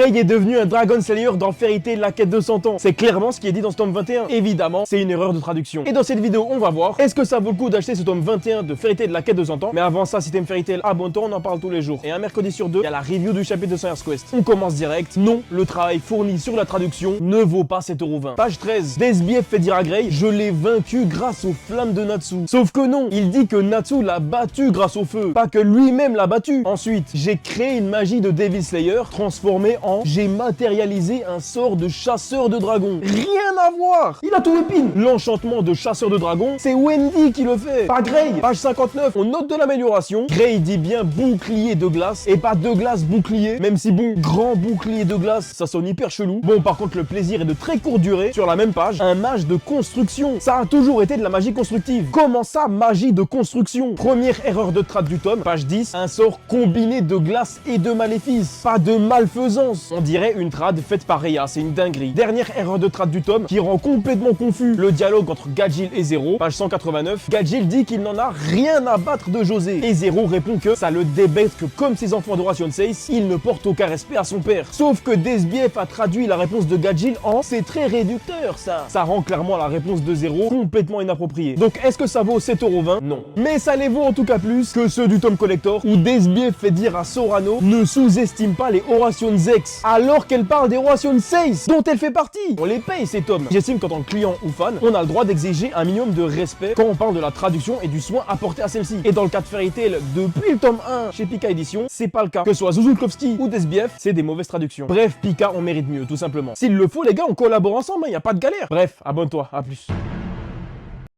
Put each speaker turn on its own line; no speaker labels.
Grey est devenu un Dragon Slayer dans Fairy Tail la quête de 100 ans. C'est clairement ce qui est dit dans ce tome 21. Évidemment, c'est une erreur de traduction. Et dans cette vidéo, on va voir est-ce que ça vaut le coup d'acheter ce tome 21 de Fairy Tail de la quête de 100 ans. Mais avant ça, si t'aimes Fairy Tail, abonne-toi, on en parle tous les jours. Et un mercredi sur deux, il y a la review du chapitre de Sayers Quest. On commence direct. Non, le travail fourni sur la traduction ne vaut pas 7,20 €. Page 13. Desbief fait dire à Grey, je l'ai vaincu grâce aux flammes de Natsu. Sauf que non, il dit que Natsu l'a battu grâce au feu, pas que lui-même l'a battu. Ensuite, j'ai créé une magie de Devil Slayer transformée en j'ai matérialisé un sort de chasseur de dragons. Rien à voir. Il a tout épine. L'enchantement de chasseur de dragons, c'est Wendy qui le fait, pas Grey. Page 59, on note de l'amélioration. Grey dit bien bouclier de glace et pas de glace bouclier, même si bon, grand bouclier de glace, ça sonne hyper chelou. Bon, par contre, le plaisir est de très courte durée. Sur la même page, un mage de construction. Ça a toujours été de la magie constructive. Comment ça, magie de construction? Première erreur de trad du tome, page 10, un sort combiné de glace et de maléfice. Pas de malfaisance. On dirait une trad faite par Rhea, c'est une dinguerie. Dernière erreur de trad du tome qui rend complètement confus le dialogue entre Gajil et Zero, page 189. Gajil dit qu'il n'en a rien à battre de José. Et Zero répond que ça le débête que comme ses enfants d'Horation 6, il ne porte aucun respect à son père. Sauf que Desbief a traduit la réponse de Gajil en c'est très réducteur ça. Ça rend clairement la réponse de Zero complètement inappropriée. Donc est-ce que ça vaut 7,20 €? Non. Mais ça les vaut en tout cas plus que ceux du tome collector où Desbief fait dire à Sorano ne sous-estime pas les Horation X alors qu'elle parle des Horation 6 dont elle fait partie. On les paye ces tomes. J'estime qu'en tant que client ou fan, on a le droit d'exiger un minimum de respect quand on parle de la traduction et du soin apporté à celle-ci. Et dans le cas de Fairy Tail, depuis le tome 1 chez Pika Édition, c'est pas le cas. Que ce soit Zuzulkowski ou Desbief, c'est des mauvaises traductions. Bref, Pika, on mérite mieux, tout simplement. S'il le faut, les gars, on collabore ensemble, y a pas de galère. Bref, abonne-toi, à plus.